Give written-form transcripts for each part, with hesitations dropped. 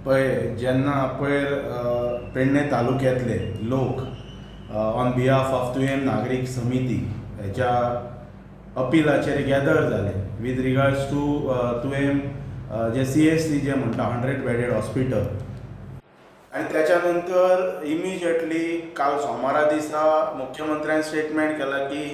पळय जेन्ना पयर पेडणे तालुक्यांतले लोक ऑन बिहाफ ऑफ तुयेन नागरीक समिती हेच्या अपिलाचेर गॅदर जाले वीथ रिगार्ड्स टू तुयेन जे CSC जे म्हणटा 100 बेडेड हॉस्पिटल. आनी त्याच्या नंतर इमिजिएटली काल सोमारा दिसा मुख्यमंत्र्यान स्टेटमेंट केला की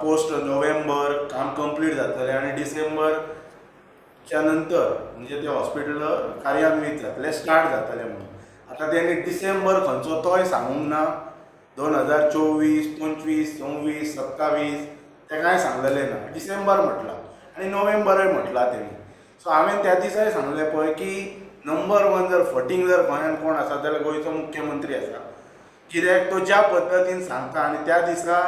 पोस्ट नोव्हेंबर काम कंप्लीट जातलें आनी डिसेंबरच्या नंतर म्हणजे ते हॉस्पिटल कार्यान्वीत जातले स्टार्ट जातले म्हणून. आतां तेणी डिसेंबर खंयचो तोय सांगूंक ना. 2024, 25, 26, 27 ते कांय सांगलेलें ना. डिसेंबर म्हटलां आनी नोव्हेंबरूय म्हटलां तेणी. सो हांवें त्या दिसाय सांगलें पळय की नंबर 1 जर फटींग जर गोंयांत कोण आसा जाल्यार गोंयचो मुख्यमंत्री आसा. कित्याक तो ज्या पद्दतीन सांगता आनी त्या दिसा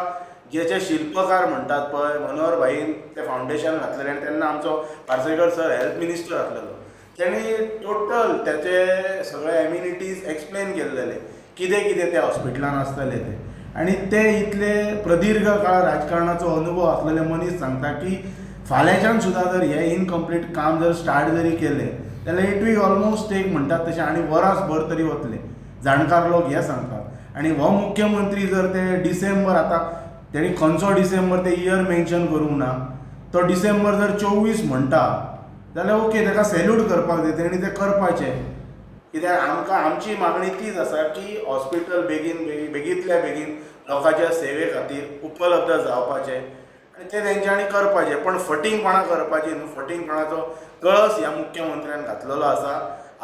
जे शिल्पकार म्हणटात पळय मनोहर भाईन ते फावंडेशन घातलेलें आनी तेन्ना आमचो पार्सेकर सर हेल्थ मिनिस्टर आसलेलो. तेणी टोटल त्याचे सगळे एम्युनिटीज एक्सप्लेन केल्लेले कितें कितें त्या हॉस्पिटलान आसतले ते. आनी ते इतले प्रदीर्घ काळ राजकारणाचो अनुभव आसलेले मनीस सांगता की फाल्यांच्यान सुद्दां जर हे इनकम्प्लीट काम जर स्टार्ट जरी केलें जाल्यार इट वील ऑलमोस्ट टेक म्हणटात तशें आनी वरासभर तरी वतले. जाणकार लोक हे सांगतात. आनी हो मुख्यमंत्री जर ते डिसेंबर आतां तेणी खंयचो डिसेंबर ते इयर मेन्शन करूंक ना. तो डिसेंबर जर 24 म्हणटा जाल्यार ओके ताका सॅल्यूट करपाक जाय तेणी तें करपाचें. कित्याक आमकां आमची मागणी तीच आसा की हॉस्पिटल बेगींतल्या बेगीन लोकांच्या सेवे खातीर उपलब्ध जावपाचें आनी तें तेंच्यांनी करपाचें. पण फटींगपणां करपाची न्हू. फटींगपणाचो कळस ह्या मुख्यमंत्र्यान घातलेलो आसा.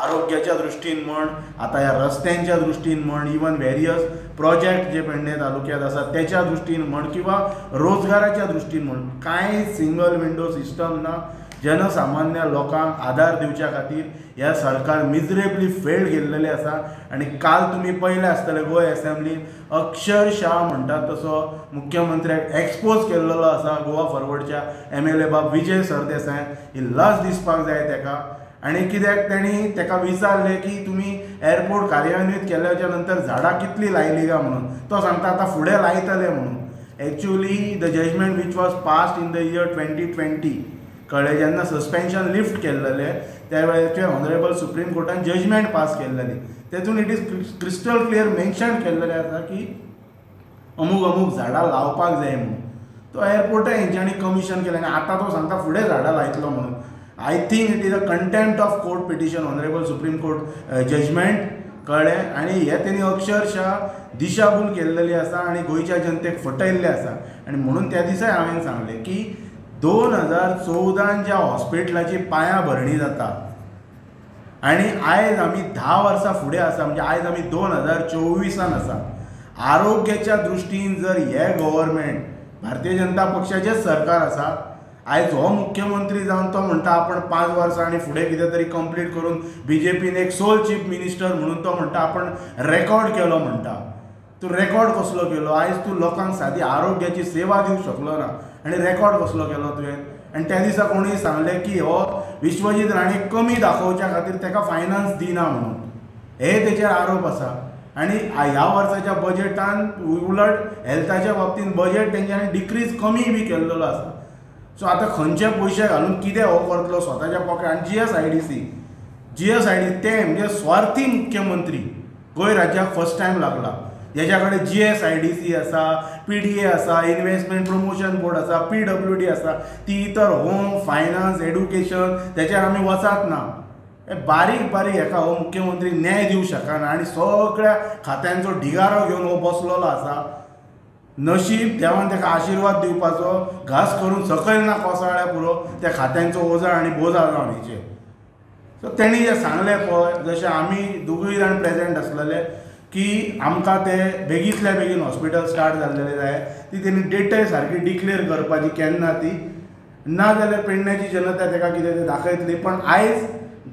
आरोग्याच्या दृश्टीन म्हण आतां ह्या रस्त्यांच्या दृश्टीन म्हण इवन वेरियस प्रोजेक्ट जे पेडणे तालुक्यांत आसात त्याच्या दृश्टीन म्हण किंवा रोजगाराच्या दृश्टीन म्हण कांय सिंगल विंडो सिस्टम ना. जनसामान्य लोकांक आदार दिवच्या खातीर ह्या सरकार मिजरेबली फेल्ड गेल्लेले आसा. आनी काल तुमी पयले आसतले गोंय असेंब्लीन अक्षरशः म्हणटात तसो मुख्यमंत्र्याक एक्सपोज केल्लो आसा गोवा फॉरवर्डच्या MLA बाब विजय सरदेसाय. ही लज दिसपाक जाय तेका. आनी कित्याक तेणी तेका विचारलें की तुमी एअरपोर्ट कार्यान्वीत केल्याच्या नंतर झाडां कितलीं लायलीं काय म्हणून. तो सांगता आतां फुडें लायतले म्हणून. Actually the judgement which was passed in the year 2020 कळ्ळें जेन्ना सस्पेन्शन लिफ्ट केल्लेले त्या वेळाचेर ऑनरेबल सुप्रीम कोर्टान जजमेंट पास केल्लेली. तेतून it is crystal clear mention केल्लेलें आसा की अमूक अमूक झाडां लावपाक जाय म्हणून. तो एअरपोर्टय हेंच्यांनी कमिशन केलें आनी आतां तो सांगता फुडें झाडां लायतलो म्हणून. I think it is a contempt of court petition honourable supreme court judgment कळ्ळें. आनी हे तेणी अक्षरशा दिशाभूल केल्लेली आसा आनी गोंयच्या जनतेक फटयल्ले आसा. आनी म्हणून त्या दिसाय हांवें सांगलें की 2014 ज्या हॉस्पिटलाची पांयाभरणी जाता आनी आयज आमी 10 वर्सां फुडें आसा म्हणजे आयज आमी 2024 आसा. आरोग्याच्या दृश्टीन जर हे गव्हर्मेंट भारतीय जनता पक्षाचेंच सरकार आसा. आयज हो मुख्यमंत्री जावन तो म्हणटा आपण 5 वर्सां आनी फुडें कितें तरी कंप्लीट करून BJPन एक सोल चीफ मिनिस्टर म्हणून तो म्हणटा आपण रेकॉर्ड केलो म्हणटा. तूं रेकॉर्ड कसलो केलो. आयज तूं लोकांक सादी आरोग्याची सेवा दिवंक शकलो ना आनी रेकॉर्ड कसलो केलो तुवें. आनी त्या दिसा कोणीय सांगलें की हो विश्वजीत राणेक कमी दाखोवच्या खातीर ताका फायनान्स दिना म्हणून. हे तेचेर आरोप आसा. आनी ह्या वर्साच्या बजेटान उलट हेल्थाच्या बाबतींत बजेट तेंच्यांनी डिक्रीज कमी बी केल्लो आसा. सो आतां खंयचे पयशे घालून कितें हो करतलो स्वताच्या पॉकेट. आनी GSIDC ते म्हणजे स्वार्थी मुख्यमंत्री गोंय राज्याक फर्स्ट टायम लागला. जेच्या कडेन GSIDC आसा, PDA आसा, इन्व्हेस्टमेंट प्रमोशन बोर्ड आसा, PWD आसा. ती इतर होम फायनान्स एड्युकेशन तेचेर आमी वचात ना. बारीक बारीक हेका हो मुख्यमंत्री न्याय दिवंक शकना आनी सगळ्या खात्यांचो ढिगारो घेवन हो बसलेलो आसा. नशीब देवान ताका आशिर्वाद दिवपाचो घास करून सकयल ना कोसळ्ळ्या पुरो त्या खात्यांचो ओझा आनी बोजा जावन हेचेर. सो तेणी जें सांगलें पळय जशें आमी दोगूय जाण प्रेजेंट आसलेले की आमकां ते बेगींतल्या बेगीन हॉस्पिटल स्टार्ट जाल्लेले जाय. ती तेणी डेटय सारकी डिक्लेअर करपाची केन्ना ती ना जाल्यार पेडण्याची जनता ताका कितें तें दाखयतली. पण आयज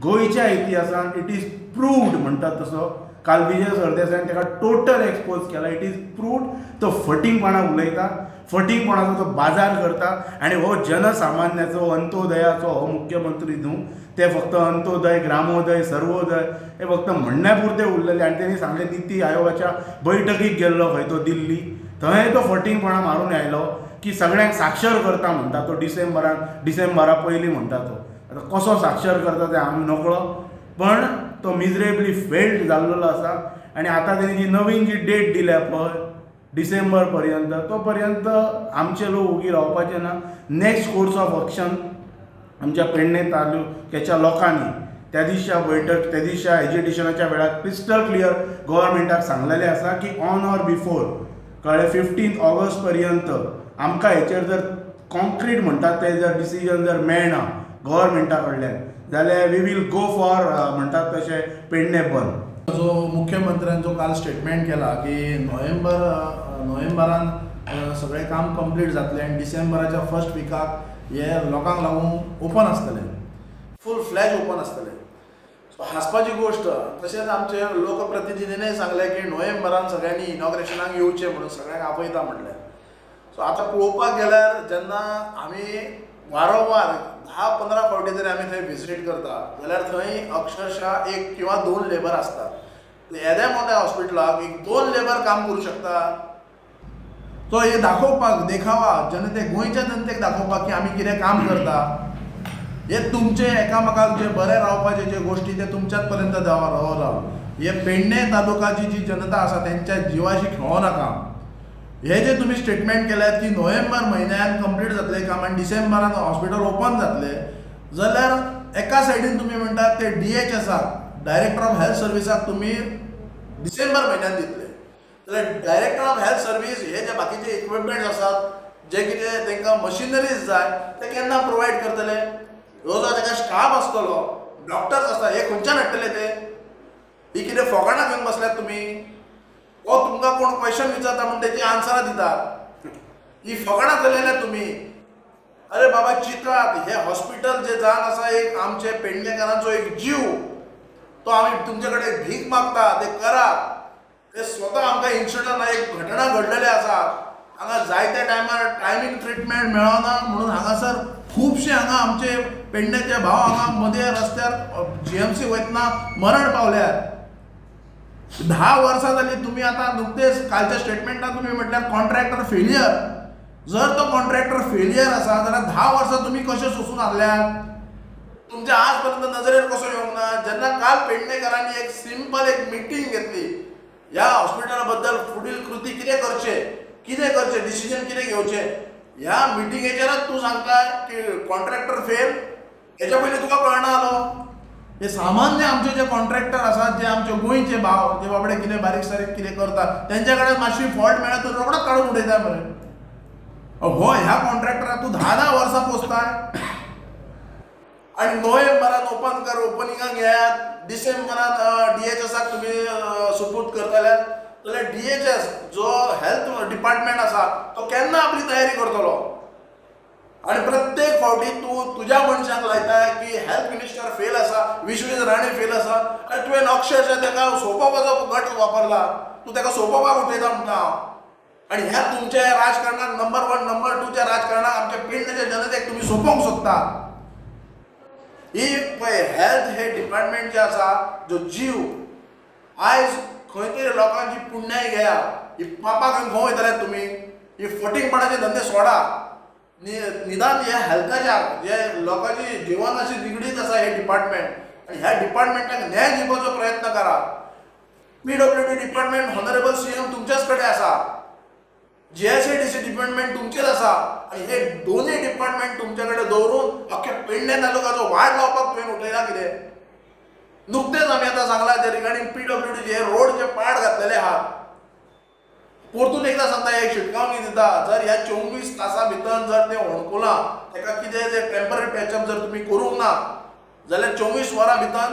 गोंयच्या इतिहासान इट इज प्रूव्ड म्हणटात तसो काल विजय सरदेसायान ताका टोटल एक्सपोज केला. इट इज प्रूव्ड तो फटींगपणां उलयता, फटींगपणाचो तो बाजार करता. आनी हो जनसामान्याचो अंत्योदयाचो हो मुख्यमंत्री न्हू. ते फक्त अंत्योदय, ग्रामोदय, सर्वोदय हे फक्त म्हणण्या पुरते उरलेले. आनी तेणी सांगलें नीती आयोगाच्या बैठकीक गेल्लो खंय तो दिल्ली. थंय तो फटींगपणां मारून आयलो की सगळ्यांक साक्षर करता म्हणटा तो डिसेंबरा पयलीं म्हणटा तो. आतां कसो साक्षर करता तें आमी नकळो. पण तो मिजरेबली फेल्ड जाल्लो आसा आनी आतां तेणी जी नवीन जी डेट दिल्या पळय डिसेंबर पर्यंत तो पर्यंत आमचे लोक उगी रावपाचे ना. नेक्स्ट कोर्स ऑफ एक्शन आमच्या पेडणे तालुक्याच्या लोकांनी त्या दिसच्या बैठक त्या दिसच्या एज्युकेशनाच्या वेळार क्रिस्टल क्लियर गव्हर्मेंटाक सांगलेलें आसा की ऑन ऑर बिफोर कळ्ळें 15 ऑगस्ट पर्यंत आमकां हेचेर जर कॉन्क्रीट म्हणटात ते जर डिसिजन जर मेळना गव्हर्मेंटा कडल्यान जाल्यार वी वील गो फॉर म्हणटात तशें पेडणे बंद. जो मुख्यमंत्र्यान जो काल स्टेटमेंट केला की नोव्हेंबरान सगळें काम कंप्लीट जातलें आनी डिसेंबराच्या फर्स्ट विकाक हे लोकांक लागून ओपन आसतलें, फूल फ्लॅज ओपन आसतलें. सो हांसपाची गोश्ट. तशेंच आमचे लोकप्रतिनिधीनय सांगलें की नोव्हेंबरान सगळ्यांनी इनॉग्रेशनाक येवचें म्हणून सगळ्यांक आपयता म्हटलें. सो आतां पळोवपाक गेल्यार जेन्ना आमी वारंवार 10-15 फावटी तरी आमी थंय विजीट करता जाल्यार थंय अक्षरशः 1 किंवा 2 लेबर आसतात. येद्या मोठ्या हॉस्पिटलाक 1-2 लेबर काम करूं शकता. तो हे दाखोवपाक देखावा जनतेक गोंयच्या जनतेक दाखोवपाक की आमी कितें काम करता. हे तुमचे एकामेकाक जे बरे रावपाचे जे गोश्टी ते तुमच्याच पर्यंत रावला. हे पेडणे तालुकाची जी जनता आसा तेंच्या जिवाशी खेळो नाका. हे जे तुम्ही स्टेटमेंट केल्यात की नोव्हेंबर म्हयन्यान कंप्लीट जातलें काम आनी डिसेंबरान हॉस्पिटल ओपन जातलें जाल्यार एका सायडीन तुम्ही म्हणटात ते DHSाक डायरेक्टर ऑफ हेल्थ सर्विसाक तुम्ही डिसेंबर म्हयन्यान दितले जाल्यार डायरेक्टर ऑफ हेल्थ सर्वीस हे जे बाकीचे इक्विपमेंट्स आसात जे कितें तांकां मशिनरीज जाय ते केन्ना प्रोवायड करतले. ह्यो जो ताका स्टाफ आसतलो डॉक्टर्स आसता हे खंयच्यान हाडटले ते. ही कितें फोकाणां घेवन बसल्यात तुमी. हो तुमकां कोण क्वेश्चन विचारता म्हणून तेची आन्सरां दितात. ही फकाणां चलयल्यात तुमी. अरे बाबा चित्रात हे हॉस्पिटल जे जावन आसा एक आमचे पेडणेकारांचो एक जीव तो आमी तुमचे कडेन भीक मागता ते करात. ते स्वता आमकां इन्सिडंट एक घटना घडलेली आसा हांगा जायत्या टायमार टायमींग ट्रिटमेंट मेळना म्हणून हांगासर खुबशे हांगा आमचे पेडणेचे भाव हांगा मदे रस्त्यार GMC वयतना मरण पावल्यात. 10 वर्सां जाली. तुम्ही आता नुकतेच कालच्या स्टेटमेंटात तुम्ही म्हटल्यार कॉन्ट्रॅक्टर फेलियर. जर तो कॉन्ट्रॅक्टर फेलियर आसा जाल्यार 10 वर्सां तुम्ही कशे सोसून आसल्यात. तुमच्या आज पर्यंत नजरेर कसो येवंक ना. जेन्ना काल पेडणेकारांनी एक सिंपल एक मिटींग घेतली ह्या हॉस्पिटला बद्दल फुडील कृती कितें करचे डिसिजन कितें घेवचे ह्या मिटिंगेचेरच तूं सांगता की कॉन्ट्रॅक्टर फेल. हेच्या पयलीं तुका कळना आलो. हे सामान्य आमचे जे कॉन्ट्रॅक्टर आसात जे आमचे गोंयचे भाव जे बाबडे कितें बारीक सारीक कितें करतात तेंच्या कडेन मातशी फॉल्ट मेळ्ळा तर रोखडोच काडून उडयता मरे. हो ह्या कॉन्ट्रॅक्टराक तूं 10 वर्सां पोसताय आनी नोव्हेंबरान ओपनिंगाक येयात डिसेंबरान DHSाक तुमी सुपूत करतले जाल्यार DHS जो हेल्थ डिपार्टमेंट आसा तो केन्ना आपली तयारी करतलो. आणि प्रत्येक फावटी तू तुझ्या मनशाक लायता की हेल्थ मिनिस्टर फेल आसा विश्वेश राणे फेल आसा आनी तुवें अक्षरशः ताका सोंपोवपाचो गट वापरला. तूं ताका सोंपोवपाक उठयता म्हणटा हांव. आनी ह्या तुमच्या राजकारणाक नंबर 1 नंबर 2च्या राजकारणाक आमच्या पेडणेच्या जनतेक तुमी सोंपोवंक सोदता. ही पळय हेल्थ हे डिपार्टमेंट जे आसा जो जीव आयज खंय तरी लोकांची पुण्याय घेया. ही पापाक घेवन खंय वयतल्यात तुमी. ही फटींगपणाचे धंदे सोडा. निदान ह्या हेल्थाच्या जे लोकांची जिवनाशी निगडीत आसा हे डिपार्टमेंट आनी ह्या डिपार्टमेंटाक न्याय दिवपाचो प्रयत्न करा. PWD डिपार्टमेंट हॉनरेबल CM तुमच्याच कडेन आसा. GSIDC डिपार्टमेंट तुमचेच आसा आनी हे दोनूय डिपार्टमेंट तुमचे कडेन दवरून अख्ख्या पेडणे तालुक्याचो वाड लावपाक तुवें उठयला कितें. नुकतेच आमी आतां सांगला जे रिगार्डींग PWD जे रोड जे पाड घातलेले आहात परतून एकदा सांगता एक शिटकावणी दिता जर ह्या 24 तासां भितर जर ते होणकुलां ताका कितें जे टेम्पररी पॅचअप जर तुमी करूंक ना जाल्यार 24 वरां भितर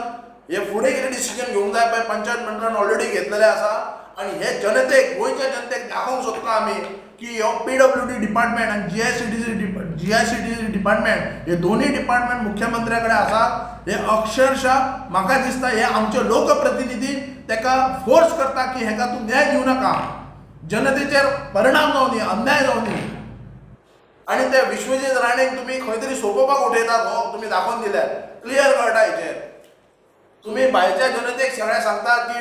हे फुडें कितें डिसिजन घेवंक जाय पळय पंचायत मंडळान ऑलरेडी घेतलेलें आसा. आनी हे जनतेक गोंयच्या जनतेक दाखोवंक सोदता आमी की हो PWD डिपार्टमेंट आनी GSIDC डिपार्टमेंट हे दोनूय डिपार्टमेंट मुख्यमंत्र्या कडेन आसात. हे अक्षरशः म्हाका दिसता हे आमचे लोकप्रतिनिधी ताका फोर्स करता की हेका तूं न्याय दिवं नाका. जनतेचेर परिणाम जावं न्ही अन्याय जावं न्ही. आनी ते विश्वजीत राणेक तुमी खंय तरी सोंपोवपाक उठयतात हो तुमी दाखोवन दिल्यात क्लियर कळटा हेचेर. तुम्ही भायच्या जनतेक सगळ्या सांगतात की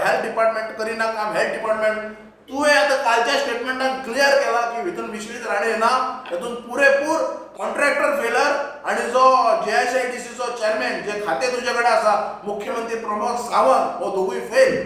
हेल्थ डिपार्टमेंट करिना काम हेल्थ डिपार्टमेंट. तुवें आतां कालच्या स्टेटमेंटान क्लियर केला की हितून विश्वजीत राणे ना हितून पुरेपूर कॉन्ट्रॅक्टर फेलर आणि जो JSIDCचो चेअरमॅन जे खाते तुझे कडेन आसा मुख्यमंत्री प्रमोद सावंत हो दोगूय फेल.